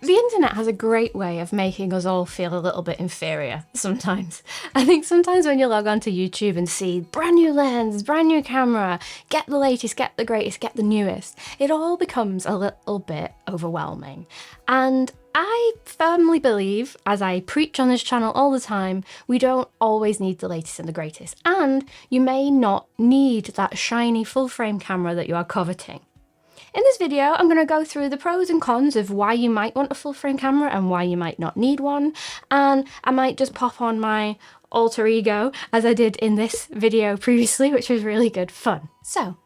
The internet has a great way of making us all feel a little bit inferior sometimes. I think sometimes when you log onto YouTube and see brand new lens, brand new camera, get the latest, get the greatest, get the newest, it all becomes a little bit overwhelming. And I firmly believe, as I preach on this channel all the time, we don't always need the latest and the greatest. And you may not need that shiny full frame camera that you are coveting. In this video, I'm going to go through the pros and cons of why you might want a full frame camera and why you might not need one, and I might just pop on my alter ego as I did in this video previously, which was really good fun. So,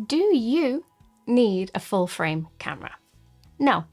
do you need a full frame camera? No.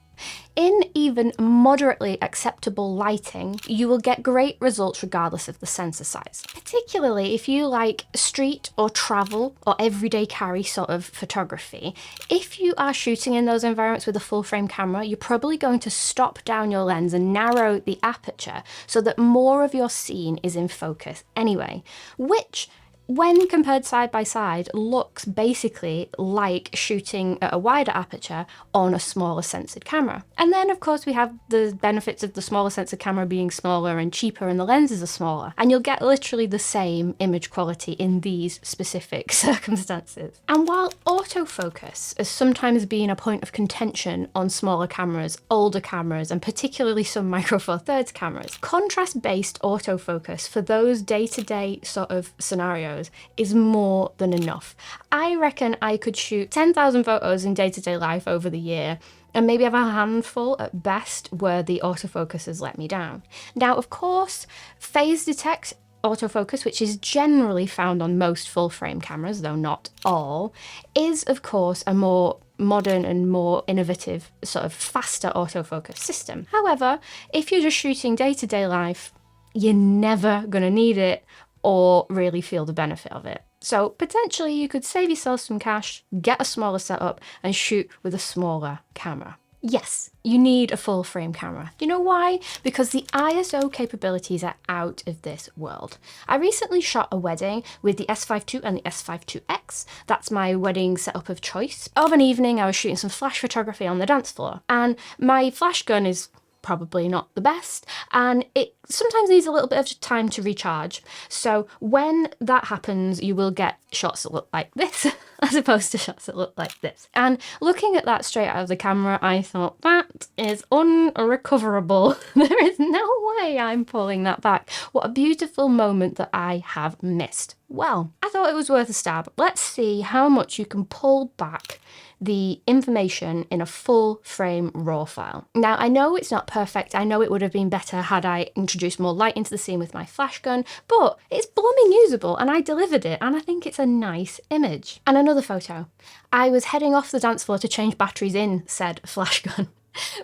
In even moderately acceptable lighting, you will get great results regardless of the sensor size. Particularly if you like street or travel or everyday carry sort of photography. If you are shooting in those environments with a full frame camera, you're probably going to stop down your lens and narrow the aperture so that more of your scene is in focus anyway, which, when compared side by side, looks basically like shooting at a wider aperture on a smaller sensored camera. And then of course we have the benefits of the smaller sensored camera being smaller and cheaper and the lenses are smaller, and you'll get literally the same image quality in these specific circumstances. And while autofocus has sometimes been a point of contention on smaller cameras, older cameras, and particularly some Micro Four Thirds cameras, contrast-based autofocus for those day-to-day sort of scenarios is more than enough. I reckon I could shoot 10,000 photos in day-to-day life over the year and maybe have a handful at best where the autofocus has let me down. Now, of course, phase detect autofocus, which is generally found on most full-frame cameras, though not all, is of course a more modern and more innovative, sort of faster autofocus system. However, if you're just shooting day-to-day life, you're never gonna need it or really feel the benefit of it. So potentially you could save yourself some cash, get a smaller setup, and shoot with a smaller camera. Yes, you need a full frame camera. Do you know why? Because the ISO capabilities are out of this world. I recently shot a wedding with the S5 II and the S5 IIX. That's my wedding setup of choice. Of an evening, I was shooting some flash photography on the dance floor, and my flash gun is probably not the best, and it sometimes needs a little bit of time to recharge. So when that happens, you will get shots that look like this as opposed to shots that look like this. And looking at that straight out of the camera, I thought that is unrecoverable. There is no way I'm pulling that back. What a beautiful moment that I have missed. Well, I thought it was worth a stab. Let's see how much you can pull back the information in a full frame RAW file. Now, I know it's not perfect. I know it would have been better had I introduced more light into the scene with my flash gun, but it's blooming usable and I delivered it, and I think it's a nice image. And another photo. I was heading off the dance floor to change batteries in said flash gun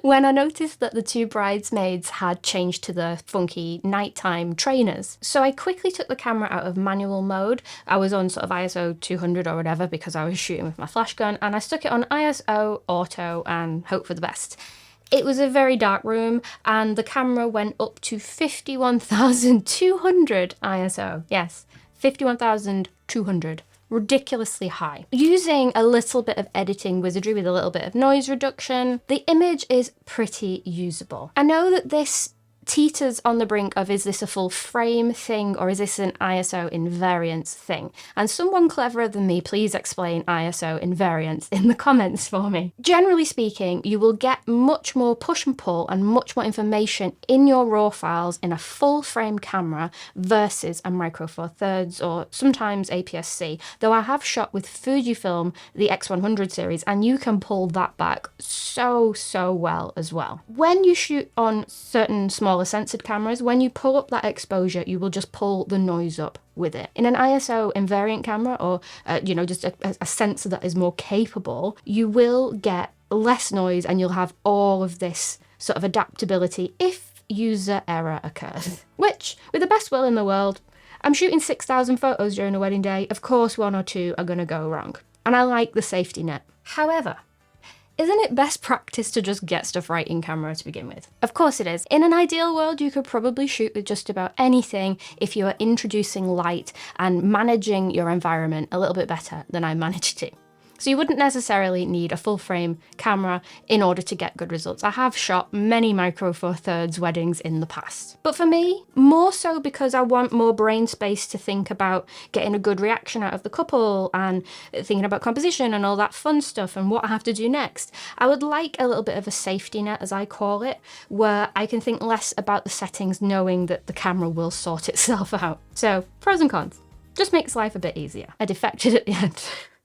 when I noticed that the two bridesmaids had changed to the funky nighttime trainers. So I quickly took the camera out of manual mode. I was on sort of ISO 200 or whatever because I was shooting with my flash gun, and I stuck it on ISO auto and hope for the best. It was a very dark room and the camera went up to 51,200 ISO. Yes, 51,200. Ridiculously high. Using a little bit of editing wizardry with a little bit of noise reduction, the image is pretty usable. I know that this teeters on the brink of, is this a full frame thing or is this an ISO invariance thing? And someone cleverer than me, please explain ISO invariance in the comments for me. Generally speaking, you will get much more push and pull and much more information in your RAW files in a full frame camera versus a Micro Four Thirds or sometimes APS-C, though I have shot with Fujifilm, the X100 series, and you can pull that back so well as well. When you shoot on certain smaller sensored cameras, when you pull up that exposure, you will just pull the noise up with it. In an ISO invariant camera or, just a sensor that is more capable, you will get less noise and you'll have all of this sort of adaptability if user error occurs. Which, with the best will in the world, I'm shooting 6,000 photos during a wedding day. Of course, one or two are going to go wrong. And I like the safety net. However, isn't it best practice to just get stuff right in camera to begin with? Of course it is. In an ideal world, you could probably shoot with just about anything if you are introducing light and managing your environment a little bit better than I managed to. So you wouldn't necessarily need a full frame camera in order to get good results. I have shot many Micro Four Thirds weddings in the past. But for me, more so because I want more brain space to think about getting a good reaction out of the couple and thinking about composition and all that fun stuff and what I have to do next, I would like a little bit of a safety net, as I call it, where I can think less about the settings knowing that the camera will sort itself out. So, pros and cons. Just makes life a bit easier. I defected at the end.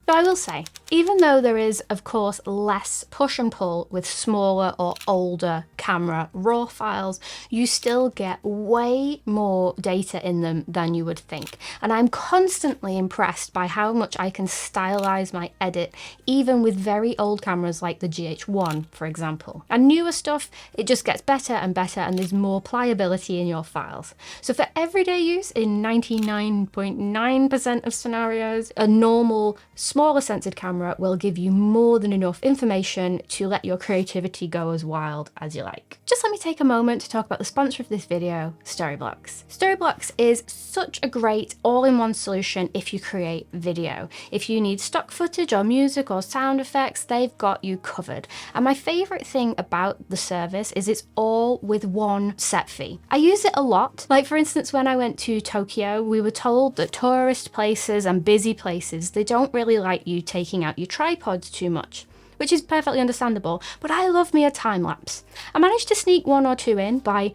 So I will say, even though there is, of course, less push and pull with smaller or older camera RAW files, you still get way more data in them than you would think. And I'm constantly impressed by how much I can stylize my edit, even with very old cameras like the GH1, for example. And newer stuff, it just gets better and better, and there's more pliability in your files. So for everyday use, in 99.9% of scenarios, a normal, smaller sensored camera will give you more than enough information to let your creativity go as wild as you like. Just let me take a moment to talk about the sponsor of this video, Storyblocks. Storyblocks is such a great all-in-one solution if you create video. If you need stock footage or music or sound effects, they've got you covered. And my favorite thing about the service is it's all with one set fee. I use it a lot. Like for instance, when I went to Tokyo, we were told that tourist places and busy places, they don't really like you taking out your tripods too much, which is perfectly understandable, but I love me a time lapse. I managed to sneak one or two in by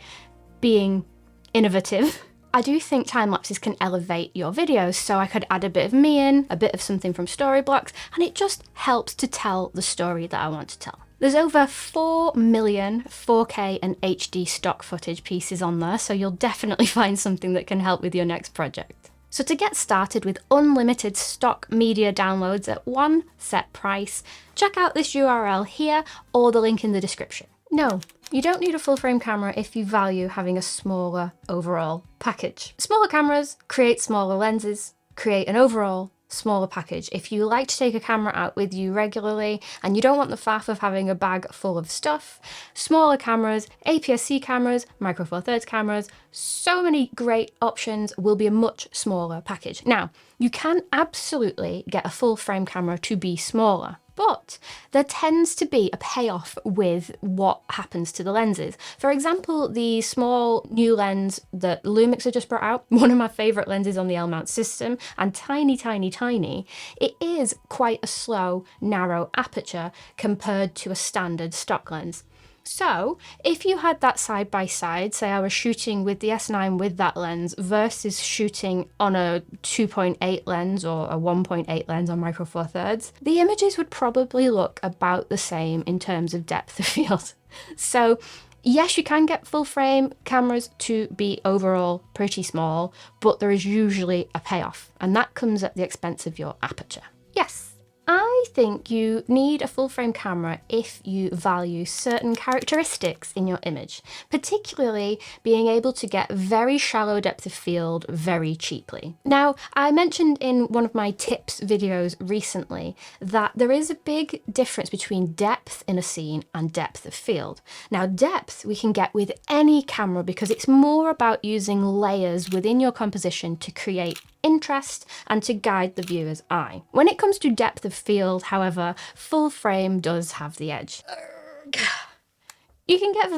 being innovative. I do think time lapses can elevate your videos, so I could add a bit of me in, a bit of something from Storyblocks, and it just helps to tell the story that I want to tell. There's over 4 million 4K and HD stock footage pieces on there, so you'll definitely find something that can help with your next project. So to get started with unlimited stock media downloads at one set price, check out this URL here or the link in the description. No, you don't need a full frame camera if you value having a smaller overall package. Smaller cameras create smaller lenses, create an overall smaller package. If you like to take a camera out with you regularly and you don't want the faff of having a bag full of stuff, smaller cameras, APS-C cameras, Micro Four Thirds cameras, so many great options will be a much smaller package. Now, you can absolutely get a full frame camera to be smaller, but there tends to be a payoff with what happens to the lenses. For example, the small new lens that Lumix have just brought out, one of my favourite lenses on the L-mount system, and tiny, it is quite a slow, narrow aperture compared to a standard stock lens. So if you had that side by side, say I was shooting with the S9 with that lens versus shooting on a 2.8 lens or a 1.8 lens on Micro Four Thirds, the images would probably look about the same in terms of depth of field. So yes, you can get full frame cameras to be overall pretty small, but there is usually a payoff, and that comes at the expense of your aperture. Yes, I think you need a full frame camera if you value certain characteristics in your image, particularly being able to get very shallow depth of field very cheaply. Now, I mentioned in one of my tips videos recently that there is a big difference between depth in a scene and depth of field. Now, depth we can get with any camera because it's more about using layers within your composition to create interest and to guide the viewer's eye. When it comes to depth of field, however, full frame does have the edge. You can get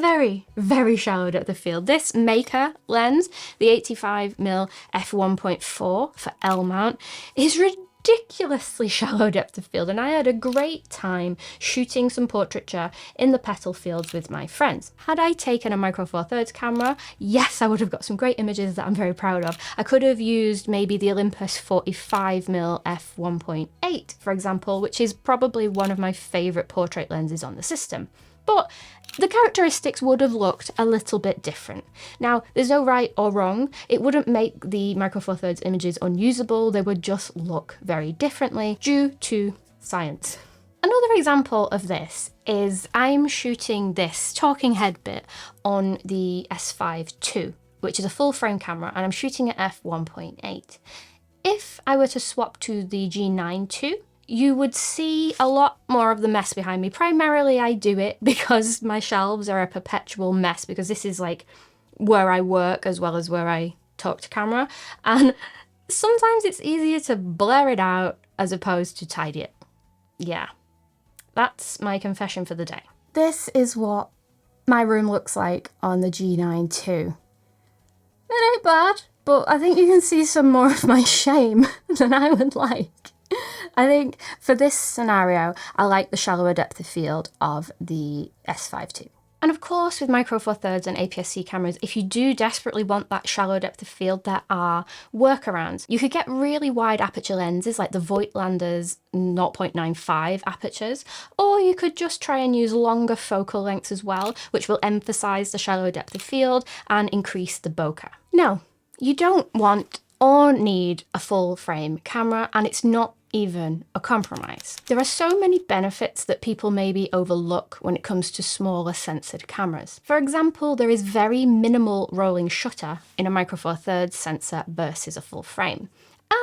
very shallow depth of field. This Maker lens, the 85mm f1.4 for L mount, is ridiculously shallow depth of field, and I had a great time shooting some portraiture in the petal fields with my friends. Had I taken a Micro Four Thirds camera, yes, I would have got some great images that I'm very proud of. I could have used maybe the Olympus 45mm f1.8, for example, which is probably one of my favorite portrait lenses on the system. But the characteristics would have looked a little bit different. Now, there's no right or wrong. It wouldn't make the Micro Four Thirds images unusable. They would just look very differently due to science. Another example of this is I'm shooting this talking head bit on the S5 II, which is a full frame camera, and I'm shooting at f1.8. If I were to swap to the G9 II, you would see a lot more of the mess behind me. Primarily I do it because my shelves are a perpetual mess, because this is like where I work as well as where I talk to camera, and sometimes it's easier to blur it out as opposed to tidy it. Yeah, that's my confession for the day. This is what my room looks like on the G9 II. It ain't bad, but I think you can see some more of my shame than I would like. I think for this scenario, I like the shallower depth of field of the S5 II. And of course, with Micro Four Thirds and APS-C cameras, if you do desperately want that shallow depth of field, there are workarounds. You could get really wide aperture lenses like the Voigtlander's 0.95 apertures, or you could just try and use longer focal lengths as well, which will emphasize the shallow depth of field and increase the bokeh. No, you don't want or need a full frame camera, and it's not even a compromise. There are so many benefits that people maybe overlook when it comes to smaller sensored cameras. For example, there is very minimal rolling shutter in a Micro Four Thirds sensor versus a full frame.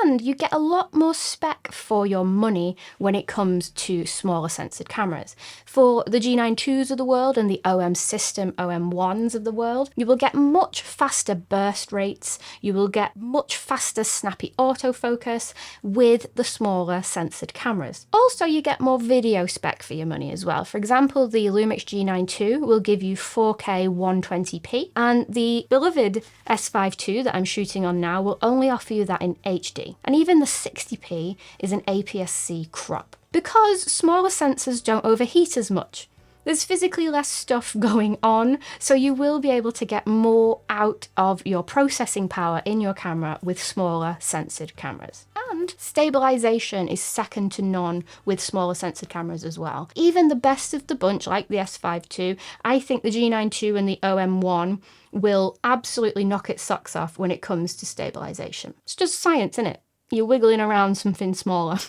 And you get a lot more spec for your money when it comes to smaller sensored cameras. For the G9 IIs of the world and the OM system OM1s of the world, you will get much faster burst rates, you will get much faster snappy autofocus with the smaller sensored cameras. Also, you get more video spec for your money as well. For example, the Lumix G9 II will give you 4K 120p, and the beloved S5 II that I'm shooting on now will only offer you that in HD. And even the 60p is an APS-C crop. Because smaller sensors don't overheat as much, there's physically less stuff going on, so you will be able to get more out of your processing power in your camera with smaller sensored cameras. And stabilization is second to none with smaller sensored cameras as well. Even the best of the bunch, like the S5 II, I think the G9 II and the OM1 will absolutely knock its socks off when it comes to stabilization. It's just science, isn't it? You're wiggling around something smaller.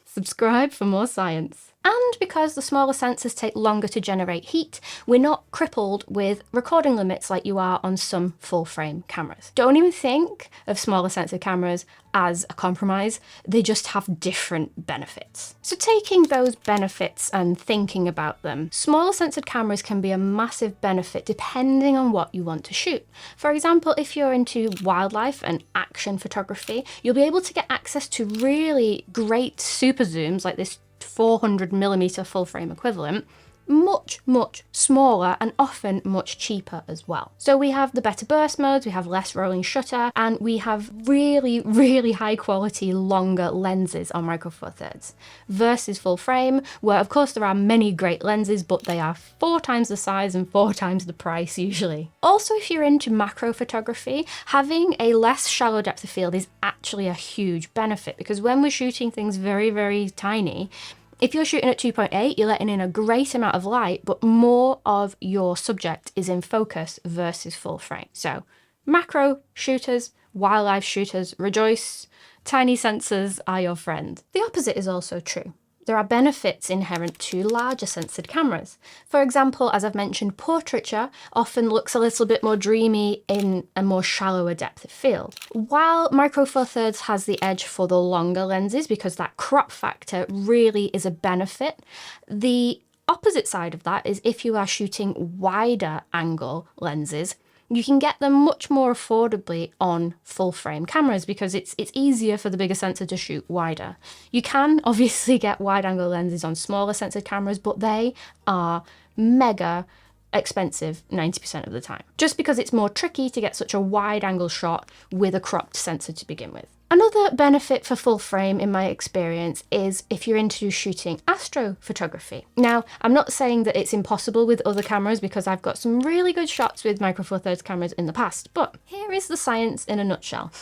Subscribe for more science. And because the smaller sensors take longer to generate heat, we're not crippled with recording limits like you are on some full-frame cameras. Don't even think of smaller sensor cameras as a compromise, they just have different benefits. So taking those benefits and thinking about them, smaller sensored cameras can be a massive benefit depending on what you want to shoot. For example, if you're into wildlife and action photography, you'll be able to get access to really great super zooms like this 400mm full frame equivalent, much smaller and often much cheaper as well. So we have the better burst modes, we have less rolling shutter, and we have really high quality longer lenses on Micro Four Thirds versus full frame, where of course there are many great lenses, but they are 4 times the size and 4 times the price usually. Also, if you're into macro photography, having a less shallow depth of field is actually a huge benefit, because when we're shooting things very tiny, if you're shooting at 2.8, you're letting in a great amount of light, but more of your subject is in focus versus full frame. So macro shooters, wildlife shooters, rejoice, tiny sensors are your friend. The opposite is also true. There are benefits inherent to larger sensored cameras. For example, as I've mentioned, portraiture often looks a little bit more dreamy in a more shallower depth of field. While Micro Four Thirds has the edge for the longer lenses because that crop factor really is a benefit, the opposite side of that is if you are shooting wider angle lenses, you can get them much more affordably on full frame cameras because it's easier for the bigger sensor to shoot wider. You can obviously get wide angle lenses on smaller sensor cameras, but they are mega expensive 90% of the time, just because it's more tricky to get such a wide angle shot with a cropped sensor to begin with. Another benefit for full frame in my experience is if you're into shooting astrophotography. Now, I'm not saying that it's impossible with other cameras because I've got some really good shots with Micro Four Thirds cameras in the past, but here is the science in a nutshell.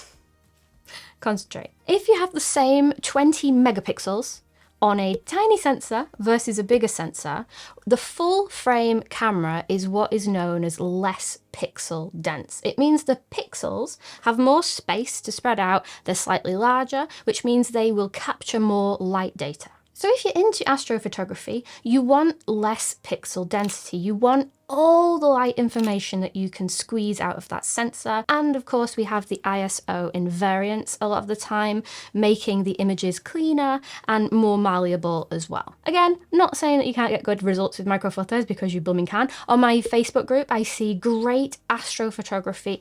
Concentrate. If you have the same 20 megapixels on a tiny sensor versus a bigger sensor, the full frame camera is what is known as less pixel dense. It means the pixels have more space to spread out, they're slightly larger, which means they will capture more light data. So if you're into astrophotography, you want less pixel density. You want all the light information that you can squeeze out of that sensor. And of course, we have the ISO invariance a lot of the time, making the images cleaner and more malleable as well. Again, not saying that you can't get good results with Micro Four Thirds because you blooming can. On my Facebook group, I see great astrophotography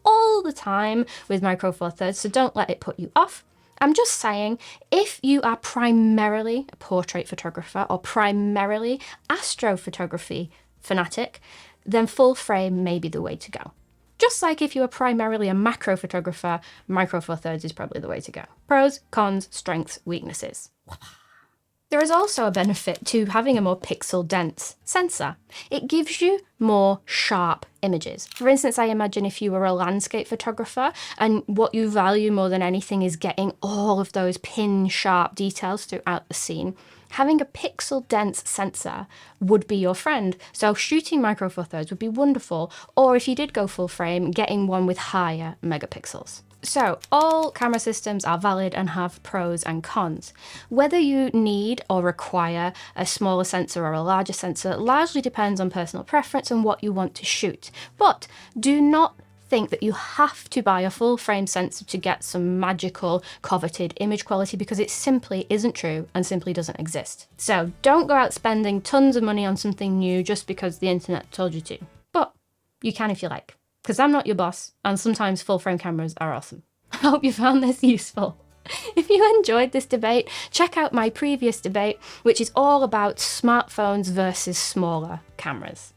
all the time with Micro Four Thirds, so don't let it put you off. I'm just saying, if you are primarily a portrait photographer or primarily astrophotography fanatic, then full frame may be the way to go. Just like if you are primarily a macro photographer, micro four thirds is probably the way to go. Pros, cons, strengths, weaknesses. There is also a benefit to having a more pixel-dense sensor. It gives you more sharp images. For instance, I imagine if you were a landscape photographer and what you value more than anything is getting all of those pin-sharp details throughout the scene, having a pixel-dense sensor would be your friend. So shooting micro four thirds would be wonderful, or if you did go full frame, getting one with higher megapixels. So all camera systems are valid and have pros and cons. Whether you need or require a smaller sensor or a larger sensor largely depends on personal preference and what you want to shoot. But do not think that you have to buy a full frame sensor to get some magical coveted image quality, because it simply isn't true and simply doesn't exist. So don't go out spending tons of money on something new just because the internet told you to. But you can if you like, because I'm not your boss, and sometimes full frame cameras are awesome. I hope you found this useful. If you enjoyed this debate, check out my previous debate, which is all about smartphones versus smaller cameras.